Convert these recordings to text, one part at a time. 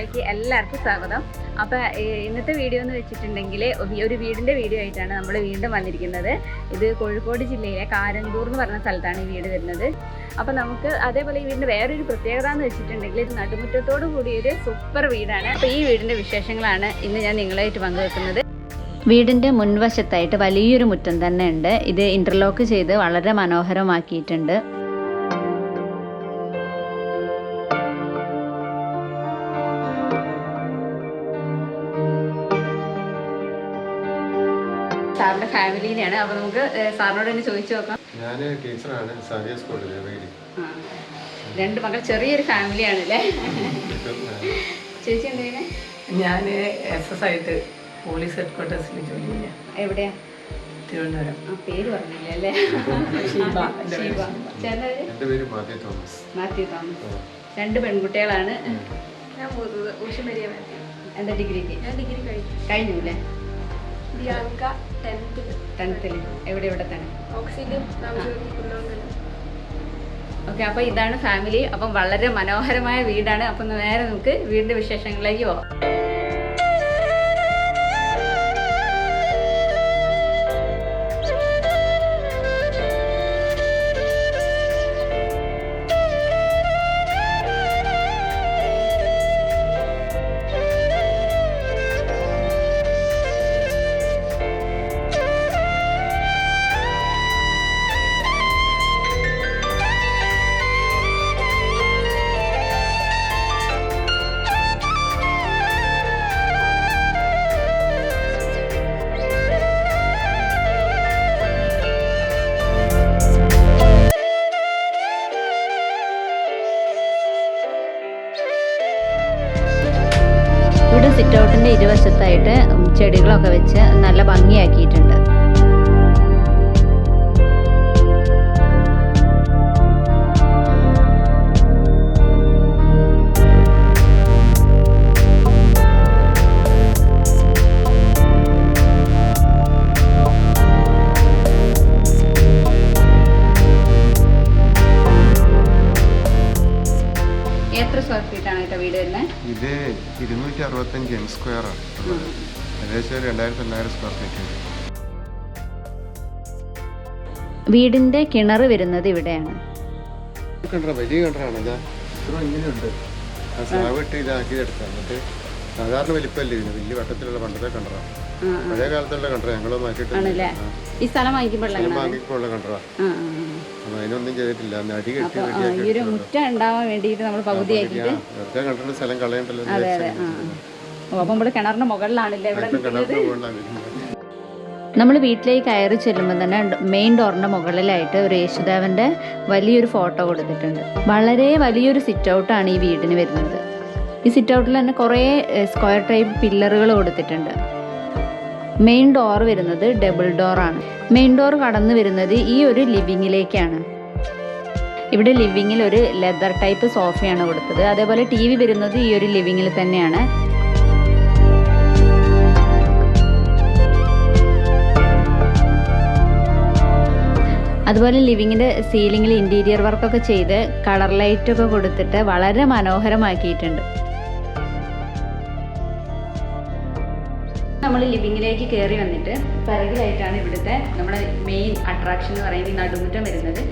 വിശേഷങ്ങളിലേക്ക് എല്ലാവർക്കും സ്വാഗതം. അപ്പോൾ ഇന്നത്തെ വീഡിയോ എന്ന് വെച്ചിട്ടുണ്ടെങ്കിൽ ഒരു വീടിൻ്റെ വീഡിയോ ആയിട്ടാണ് നമ്മൾ വീണ്ടും വന്നിരിക്കുന്നത്. ഇത് കോഴിക്കോട് ജില്ലയിലെ കാരന്തൂർ എന്ന് പറഞ്ഞ സ്ഥലത്താണ് ഈ വീട് വരുന്നത്. അപ്പോൾ നമുക്ക് അതേപോലെ ഈ വീടിൻ്റെ വേറൊരു പ്രത്യേകത എന്ന് വെച്ചിട്ടുണ്ടെങ്കിൽ ഇത് നടുമുറ്റത്തോടു കൂടിയൊരു സൂപ്പർ വീടാണ്. അപ്പോൾ ഈ വീടിൻ്റെ വിശേഷങ്ങളാണ് ഇന്ന് ഞാൻ നിങ്ങളായിട്ട് പങ്കുവെക്കുന്നത്. വീടിൻ്റെ മുൻവശത്തായിട്ട് വലിയൊരു മുറ്റം തന്നെ ഉണ്ട്. ഇത് ഇൻ്റർലോക്ക് ചെയ്ത് വളരെ മനോഹരമാക്കിയിട്ടുണ്ട്. സാറിന്റെ ഫാമിലിനെയാണ്. അപ്പൊ നമുക്ക് സാറിനോട് തന്നെ ചോദിച്ചു നോക്കാം. ഞാൻ ടീച്ചറാണ്, രണ്ട് മക്കൾ, ചെറിയൊരു ഫാമിലിയാണ് അല്ലേ? ചേച്ചി എന്തെങ്കിലും? ഞാൻ SS ആയിട്ട് പോലീസ് ഹെഡ്ക്വാർട്ടേഴ്സിൽ ജോലി ചെയ്യാം. എവിടെയാ? തിരുവനന്തപുരം. പേര് പറഞ്ഞില്ല അല്ലേ? മാത്യു തോമസ്. രണ്ട് പെൺകുട്ടികളാണ്. എന്താ ഡിഗ്രിക്ക്? കഴിഞ്ഞു അല്ലേ? 10th. എവിടെ തന്നെ? ഓക്കെ, അപ്പോൾ ഇതാണ് ഫാമിലി. അപ്പം വളരെ മനോഹരമായ വീടാണ്. അപ്പം നേരെ നമുക്ക് വീടിൻ്റെ വിശേഷങ്ങളിലേക്ക് പോകാം. ഇവിടെ സിറ്റ് ഔട്ടിൻ്റെ ഇരുവശത്തായിട്ട് ചെടികളൊക്കെ വെച്ച് നല്ല ഭംഗിയാക്കിയിട്ടുണ്ട്. എത്ര സ്ക്വയർ ഫീറ്റ് ആണ് കേട്ടോ വീട് വരുന്നത്? ഇത് 265 M² ആണ്. ഏകദേശം 2000 സ്ക്വയർ ഫീറ്റ്. വീടിന്റെ കിണർ വരുന്നത് ഇവിടെയാണ്. വലിയ കിണറാണ്. ഇങ്ങനെയുണ്ട്. സ്ലാബ് ഇട്ട് ഇതാക്കിയെടുക്കാം. എന്നിട്ട് സാധാരണ വലിപ്പമല്ലേ ഇതിന്, വലിയ വട്ടത്തിലുള്ള പണ്ടത്തെ കിണറാണ്. പഴയ കാലത്തുള്ള കിണറാണ്. ഞങ്ങൾ മാറ്റിയിട്ട് ഈ സ്ഥലം വാങ്ങിക്കുമ്പോൾ കിണറാണ്. അതിനൊന്നും ചെയ്തിട്ടില്ല. അടി കെട്ടി മുറ്റം ഉണ്ടാവാൻ വേണ്ടിയിട്ട് നമ്മൾ പകുതിയാക്കിയിട്ട് കിണറിന്റെ സ്ഥലം കളയണ്ടല്ലോ. അപ്പം നമ്മൾ കിണറിന്റെ മുകളിലാണല്ലേ ഇവിടെ. നമ്മൾ വീട്ടിലേക്ക് കയറി ചെല്ലുമ്പോൾ തന്നെ മെയിൻ ഡോറിന്റെ മുകളിലായിട്ട് ഒരു യേശുദേവന്റെ വലിയൊരു ഫോട്ടോ കൊടുത്തിട്ടുണ്ട്. വളരെ വലിയൊരു സിറ്റ് ഔട്ടാണ് ഈ വീടിന് വരുന്നത്. ഈ സിറ്റ് ഔട്ടിൽ തന്നെ കുറേ സ്ക്വയർ ടൈപ്പ് പില്ലറുകൾ കൊടുത്തിട്ടുണ്ട്. മെയിൻ ഡോർ വരുന്നത് ഡബിൾ ഡോറാണ്. മെയിൻ ഡോർ കടന്നു വരുന്നത് ഈ ഒരു ലിവിങ്ങിലേക്കാണ്. ഇവിടെ ലിവിങ്ങിൽ ഒരു ലെതർ ടൈപ്പ് സോഫയാണ് കൊടുത്തത്. അതേപോലെ TV വരുന്നത് ഈ ഒരു ലിവിങ്ങിൽ തന്നെയാണ്. അതുപോലെ ലിവിങ്ങിൻ്റെ സീലിങ്ങിൽ ഇൻറ്റീരിയർ വർക്കൊക്കെ ചെയ്ത് കളർ ലൈറ്റൊക്കെ കൊടുത്തിട്ട് വളരെ മനോഹരമാക്കിയിട്ടുണ്ട്. നമ്മൾ ലിവിങ്ങിലേക്ക് കയറി വന്നിട്ട് പിറകിലായിട്ടാണ് ഇവിടുത്തെ നമ്മുടെ മെയിൻ അട്രാക്ഷൻ എന്ന് പറയുന്നത് ഈ നടുമുറ്റം വരുന്നത്.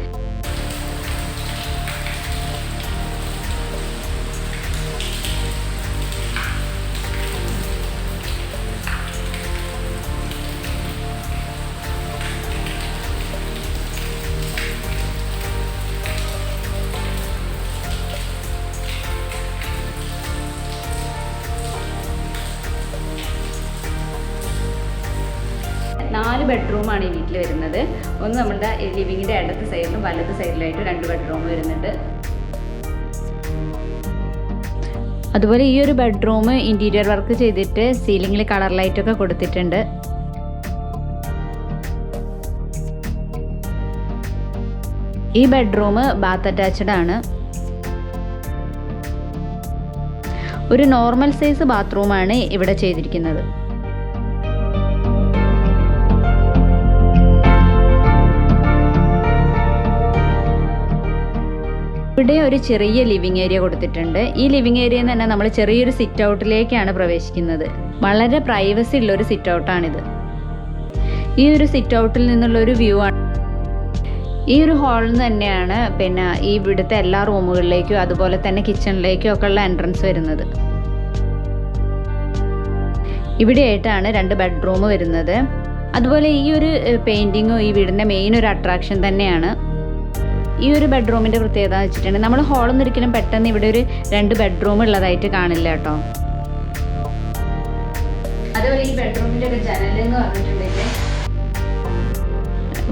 നാല് ബെഡ്റൂമാണ് ഈ വീട്ടിൽ വരുന്നത്. ഒന്ന് നമ്മുടെ ലിവിങ്ങിൻ്റെ ഇടത്ത് സൈഡിലും വലത്ത് സൈഡിലായിട്ട് 2 ബെഡ്റൂം വരുന്നുണ്ട്. അതുപോലെ ഈ ഒരു ബെഡ്റൂം ഇൻറ്റീരിയർ വർക്ക് ചെയ്തിട്ട് സീലിങ്ങിൽ കളർ ലൈറ്റൊക്കെ കൊടുത്തിട്ടുണ്ട്. ഈ ബെഡ്റൂം ബാത്ത് അറ്റാച്ച്ഡ് ആണ്. ഒരു നോർമൽ സൈസ് ബാത്റൂമാണ് ഇവിടെ ചെയ്തിരിക്കുന്നത്. ഇവിടെ ഒരു ചെറിയ ലിവിങ് ഏരിയ കൊടുത്തിട്ടുണ്ട്. ഈ ലിവിങ് ഏരിയയിൽ നിന്ന് തന്നെ നമ്മൾ ചെറിയൊരു സിറ്റ് ഔട്ടിലേക്കാണ് പ്രവേശിക്കുന്നത്. വളരെ പ്രൈവസി ഉള്ളൊരു സിറ്റ് ഔട്ടാണിത്. ഈ ഒരു സിറ്റ് ഔട്ടിൽ നിന്നുള്ള ഒരു വ്യൂ ആണ്. ഈ ഒരു ഹാളിൽ നിന്ന് തന്നെയാണ് ഈ ഇവിടുത്തെ എല്ലാ റൂമുകളിലേക്കും അതുപോലെ തന്നെ കിച്ചണിലേക്കും ഒക്കെ ഉള്ള എൻട്രൻസ് വരുന്നത്. ഇവിടെയായിട്ടാണ് 2 ബെഡ്റൂം വരുന്നത്. അതുപോലെ ഈ ഒരു പെയിൻറ്റിങ്ങും ഈ വീടിൻ്റെ മെയിൻ ഒരു അട്രാക്ഷൻ തന്നെയാണ്. ഈ ഒരു ബെഡ്റൂമിൻ്റെ പ്രത്യേകത എന്ന് വെച്ചിട്ടുണ്ടെങ്കിൽ നമ്മൾ ഹാളിൽ നിന്ന് ഒരിക്കലും പെട്ടെന്ന് ഇവിടെ ഒരു 2 ബെഡ്റൂം ഉള്ളതായിട്ട് കാണില്ല കേട്ടോ. അതുപോലെ ഈ ബെഡ്റൂമിൻ്റെ ഒക്കെ ജനലെന്ന് പറഞ്ഞിട്ടുണ്ടെങ്കിൽ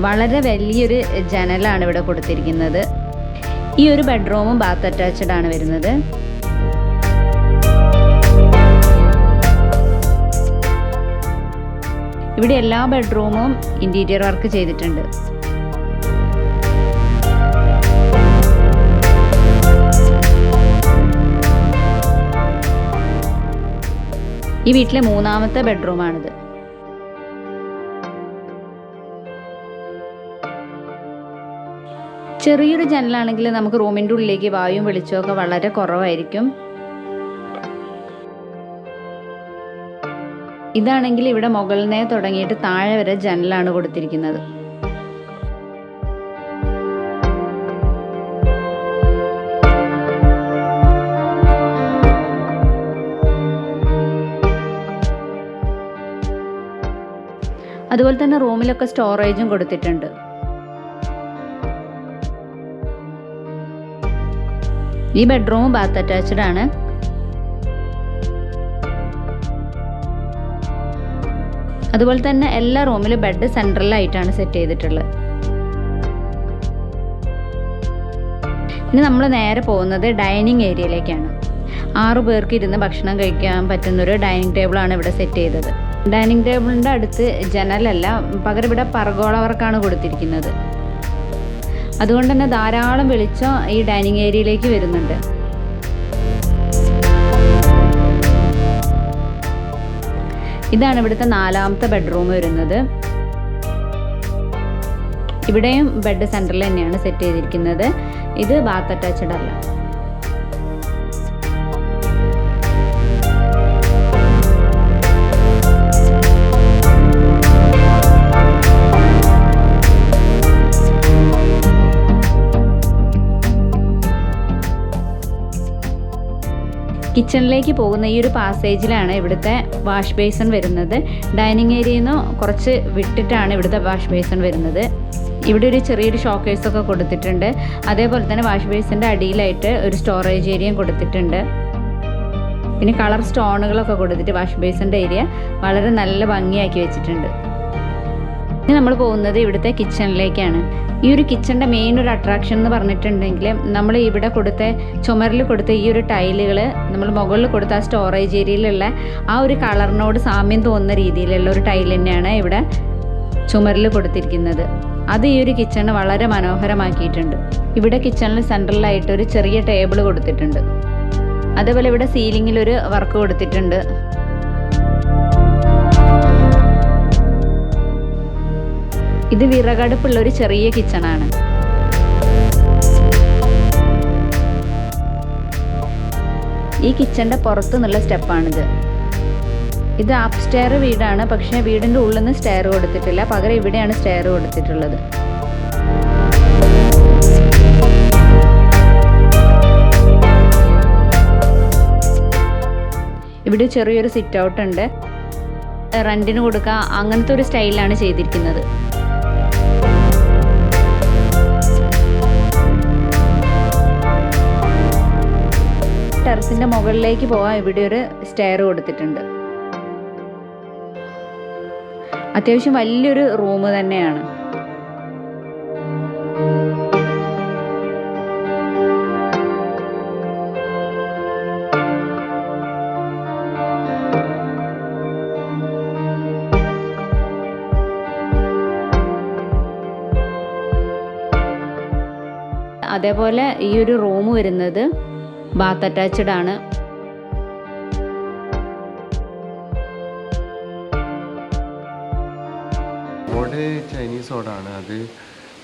വളരെ വലിയൊരു ജനലാണ് ഇവിടെ കൊടുത്തിരിക്കുന്നത്. ഈ ഒരു ബെഡ്റൂമും ബാത്ത് അറ്റാച്ച്ഡ് ആണ് വരുന്നത്. ഇവിടെ എല്ലാ ബെഡ്റൂമും ഇൻറ്റീരിയർ വർക്ക് ചെയ്തിട്ടുണ്ട്. ഈ വീട്ടിലെ 3ാമത്തെ ബെഡ്റൂമാണിത്. ചെറിയൊരു ജനലാണെങ്കിൽ നമുക്ക് റൂമിൻ്റെ ഉള്ളിലേക്ക് വായുവും വെളിച്ചമൊക്കെ വളരെ കുറവായിരിക്കും. ഇതാണെങ്കിൽ ഇവിടെ മുകളിൽ നിന്ന് തുടങ്ങിയിട്ട് താഴെ വരെ ജനലാണ് കൊടുത്തിരിക്കുന്നത്. അതുപോലെ തന്നെ റൂമിലൊക്കെ സ്റ്റോറേജും കൊടുത്തിട്ടുണ്ട്. ഈ ബെഡ്റൂം ബാത്ത് അറ്റാച്ച്ഡ് ആണ്. അതുപോലെ തന്നെ എല്ലാ റൂമിലും ബെഡ് സെൻട്രലായിട്ടാണ് സെറ്റ് ചെയ്തിട്ടുള്ളത്. ഇനി നമ്മൾ നേരെ പോകുന്നത് ഡൈനിങ് ഏരിയയിലേക്കാണ്. 6 പേർക്ക് ഇരുന്ന് ഭക്ഷണം കഴിക്കാൻ പറ്റുന്നൊരു ഡൈനിങ് ടേബിളാണ് ഇവിടെ സെറ്റ് ചെയ്തത്. ഡൈനിങ് ടേബിളിൻ്റെ അടുത്ത് ജനലല്ല, പകരം ഇവിടെ പർഗോള വർക്കാണ് കൊടുത്തിരിക്കുന്നത്. അതുകൊണ്ട് തന്നെ ധാരാളം വെളിച്ചം ഈ ഡൈനിങ് ഏരിയയിലേക്ക് വരുന്നുണ്ട്. ഇതാണ് ഇവിടുത്തെ 4ാമത്തെ ബെഡ്റൂം വരുന്നത്. ഇവിടെയും ബെഡ് സെൻറ്ററിൽ തന്നെയാണ് സെറ്റ് ചെയ്തിരിക്കുന്നത്. ഇത് ബാത്ത് അറ്റാച്ച്ഡ് അല്ല. കിച്ചണിലേക്ക് പോകുന്ന ഈ ഒരു പാസേജിലാണ് ഇവിടുത്തെ വാഷ് ബേസിൻ വരുന്നത്. ഡൈനിങ് ഏരിയയിൽ നിന്ന് കുറച്ച് വിട്ടിട്ടാണ് ഇവിടുത്തെ വാഷ് ബേസിൻ വരുന്നത്. ഇവിടെ ഒരു ചെറിയൊരു ഷോക്കേഴ്സൊക്കെ കൊടുത്തിട്ടുണ്ട്. അതേപോലെ തന്നെ വാഷ് ബേസിൻ്റെ അടിയിലായിട്ട് ഒരു സ്റ്റോറേജ് ഏരിയയും കൊടുത്തിട്ടുണ്ട്. പിന്നെ കളർ സ്റ്റോണുകളൊക്കെ കൊടുത്തിട്ട് വാഷ് ബേസിൻ്റെ ഏരിയ വളരെ നല്ല ഭംഗിയാക്കി വെച്ചിട്ടുണ്ട്. ഇനി നമ്മൾ പോകുന്നത് ഇവിടുത്തെ കിച്ചണിലേക്കാണ്. ഈ ഒരു കിച്ചണിൻ്റെ മെയിൻ ഒരു അട്രാക്ഷൻ എന്ന് പറഞ്ഞിട്ടുണ്ടെങ്കിൽ നമ്മൾ ഇവിടെ ചുമരിൽ കൊടുത്ത ഈ ഒരു ടൈലുകൾ നമ്മൾ മുകളിൽ കൊടുത്ത ആ സ്റ്റോറേജ് ഏരിയയിലുള്ള ആ ഒരു കളറിനോട് സാമ്യം തോന്നുന്ന രീതിയിലുള്ള ഒരു ടൈൽ തന്നെയാണ് ഇവിടെ ചുമരിൽ കൊടുത്തിരിക്കുന്നത്. അത് ഈ ഒരു കിച്ചണ് വളരെ മനോഹരമാക്കിയിട്ടുണ്ട്. ഇവിടെ കിച്ചണിൽ സെൻട്രലായിട്ട് ഒരു ചെറിയ ടേബിൾ കൊടുത്തിട്ടുണ്ട്. അതേപോലെ ഇവിടെ സീലിങ്ങിൽ ഒരു വർക്ക് കൊടുത്തിട്ടുണ്ട്. ഇത് വിറകടുപ്പുള്ള ഒരു ചെറിയ കിച്ചണാണ്. ഈ കിച്ചന്റെ പുറത്തു നിന്നുള്ള സ്റ്റെപ്പാണിത്. ഇത് അപ് സ്റ്റെയർ വീടാണ്, പക്ഷേ വീടിൻ്റെ ഉള്ളിൽ നിന്ന് സ്റ്റെയർ കൊടുത്തിട്ടില്ല. പകരം ഇവിടെയാണ് സ്റ്റെയർ കൊടുത്തിട്ടുള്ളത്. ഇവിടെ ചെറിയൊരു സിറ്റ് ഔട്ട് ഉണ്ട്. റെന്റിന് കൊടുക്കുക അങ്ങനത്തെ ഒരു സ്റ്റൈലിലാണ് ചെയ്തിരിക്കുന്നത്. ടെറസിന്റെ മുകളിലേക്ക് പോകാൻ ഇവിടെ ഒരു സ്റ്റെയർ കൊടുത്തിട്ടുണ്ട്. അത്യാവശ്യം വലിയൊരു റൂം തന്നെയാണ്. അതേപോലെ ഈ ഒരു റൂം വരുന്നത് ബാത്ത് അറ്റാച്ച്ഡ് ആണ്. ഓട് ചൈനീസ് ഓടാണ്. അത്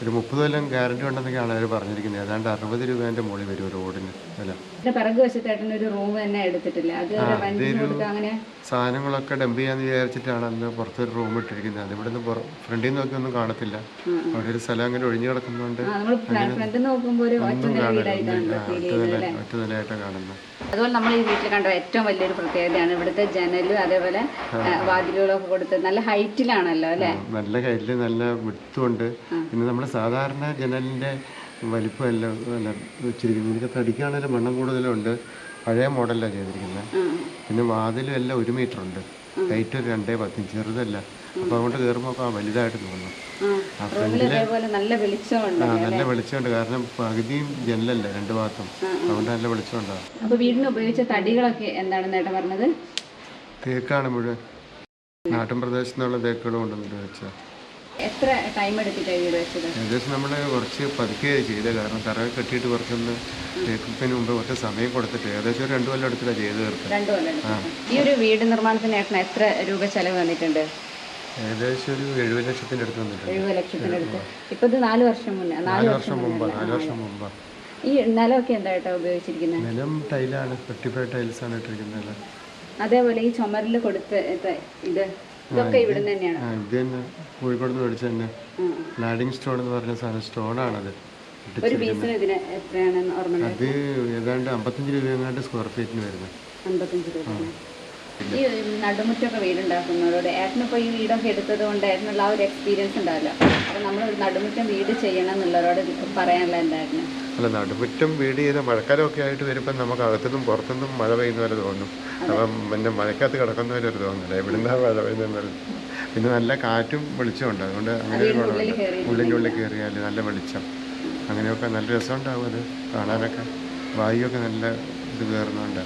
ഒരു 30 കൊല്ലം ഗ്യാരണ്ടി ഉണ്ടെന്നൊക്കെയാണ് അവർ പറഞ്ഞിരിക്കുന്നത്. ഏതാണ്ട് 60 രൂപേൻ്റെ മുകളിൽ വരും റോഡിന് വില. പിറകു വശത്തായിട്ടൊരു ഒരു റൂം തന്നെ എടുത്തിട്ടില്ല, അത് റെന്റിന് കൊടുത്ത് അങ്ങനെ സാധനങ്ങളൊക്കെ ഡംപ് ചെയ്യാന്ന് വിചാരിച്ചിട്ടാണ് അന്ന് പുറത്തൊരു റൂം ഇട്ടിരിക്കുന്നത്. അത് ഇവിടുന്ന് ഫ്രണ്ടിൽ നോക്കി ഒന്നും കാണത്തില്ല. അവിടെ ഒരു സ്ഥലം അങ്ങനെ ഒഴിഞ്ഞു കിടക്കുന്നതുകൊണ്ട് ഒന്നും കാണില്ല. ഒറ്റ നിലയായിട്ടാണ് കാണുന്നത്. അതുപോലെ നമ്മൾ ഈ വീട്ടിൽ കണ്ട ഏറ്റവും വലിയൊരു പ്രത്യേകതയാണ് ഇവിടുത്തെ ജനലും അതേപോലെ വാതിലുകളൊക്കെ കൊടുത്ത് നല്ല ഹൈറ്റിലാണല്ലോ അല്ലേ? നല്ല ഹൈറ്റിൽ നല്ല വിട്ടുമുണ്ട്. പിന്നെ നമ്മുടെ സാധാരണ ജനലിൻ്റെ വലിപ്പമല്ല വെച്ചിരിക്കുന്നത്. എനിക്ക് തടിക്കാണെങ്കിലും വണ്ണം കൂടുതലുണ്ട്. പഴയ മോഡലാണ് ചെയ്തിരിക്കുന്നത്. പിന്നെ വാതിലും എല്ലാം 1 മീറ്റർ ഉണ്ട്. ഹൈറ്റ് 2.10, ചെറുതല്ല. അപ്പോൾ അതുകൊണ്ട് കയറുമ്പോൾ വലുതായിട്ട് തോന്നും. ആ ഫ്രണ്ടിൽ നല്ല വെളിച്ചമുണ്ട്. കാരണം പകുതിയും ജനലല്ല 2 ഭാഗത്തും, അതുകൊണ്ട് നല്ല വെളിച്ചമുണ്ടാകും. അപ്പോൾ വീടിന് ഉപയോഗിച്ച തടികളൊക്കെ എന്താണെന്ന് ഏട്ടൻ പറഞ്ഞത്? തേക്കാണ് മുഴുവൻ. നാട്ടിൻ പ്രദേശത്തു നിന്നുള്ള തേക്കുകൾ കൊണ്ടുവന്നിട്ട് വെച്ചാൽ. എത്ര ടൈം എടുത്തിട്ടാണ് വീട് വെച്ചത്? ഏകദേശം നമ്മൾ കുറച്ച് പതുക്കെ ചെയ്തത്. കാരണം തറ കെട്ടിയിട്ട് കുറച്ചൊന്ന് തേക്കുന്നതിന് മുമ്പ് കുറച്ച് സമയം കൊടുത്തിട്ട് ഏകദേശം ഒരു 2 കൊല്ലം എടുത്തിട്ടാണ് ചെയ്ത് തീർത്തത്. 2 കൊല്ലം. ഈ ഒരു വീട് നിർമ്മാണത്തിന് ഏട്ടന് എത്ര രൂപ ചെലവ് വന്നിട്ടുണ്ട്? ഏകദേശം ഒരു 70 ലക്ഷത്തിൻ്റെ അടുത്ത് വന്നിട്ടുണ്ട്. 70 ലക്ഷത്തിൻ്റെ അടുത്ത്. ഇപ്പൊ ഇത് 4 വർഷം മുന്നേ, 4 വർഷം മുമ്പ്. ഈ നിലമൊക്കെ എന്തായിട്ടാ ഉപയോഗിച്ചിരിക്കുന്നത്? നിലം ടൈലാണ്, 35 ടൈൽസാണ് ഇട്ടിരിക്കുന്നത്. അതേപോലെ ഈ ചുമരിൽ കൊടുത്ത ഇതൊക്കെ ഇവിടെ തന്നെയാണ്? ഇത് തന്നെ കോഴിക്കോട് നിന്ന് മേടിച്ച തന്നെ ലാഡിങ് സ്റ്റോൺ എന്ന് പറഞ്ഞ സാധനം, സ്റ്റോണാണത്. ഒരു പീസിന് ഇതിന് എത്രയാണ് ഓർമ്മ? അത് ഏതാണ്ട് 55 രൂപ എങ്ങാണ്ട് സ്ക്വയർ ഫീറ്റിന് വരുന്നത്. 55 രൂപ. ഈ നടുമുറ്റൊക്കെ വീടുണ്ടാക്കുന്നവരോട് ഏട്ടനിപ്പോൾ ഈ വീടൊക്കെ എടുത്തത് കൊണ്ട് ഏട്ടനുള്ള ആ ഒരു എക്സ്പീരിയൻസ് ഉണ്ടാവില്ല. അപ്പോൾ നമ്മൾ ഒരു നടുമുറ്റം വീട് ചെയ്യണം എന്നുള്ളവരോട് പറയാനുള്ള എന്തായിരുന്നു? അല്ല, നടുമുറ്റം വീട് ചെയ്ത മഴക്കാലമൊക്കെ ആയിട്ട് വരുമ്പം നമുക്ക് അകത്തുനിന്നും പുറത്തുനിന്നും മഴ പെയ്യുന്ന പോലെ തോന്നും. അപ്പം പിന്നെ മഴക്കകത്ത് കിടക്കുന്ന പോലെ ഒരു തോന്നില്ല, എവിടുന്നാ മഴ പെയ്യുന്ന. പിന്നെ നല്ല കാറ്റും വെളിച്ചമുണ്ട്. അതുകൊണ്ട് അങ്ങനെ ഒരു കുഴപ്പമില്ല. ഉള്ളിൻ്റെ ഉള്ളിൽ കയറിയാൽ നല്ല വെളിച്ചം, അങ്ങനെയൊക്കെ നല്ല രസമുണ്ടാവും അത് കാണാനൊക്കെ. വായുവൊക്കെ നല്ല ഇത് കയറുന്നുണ്ട്.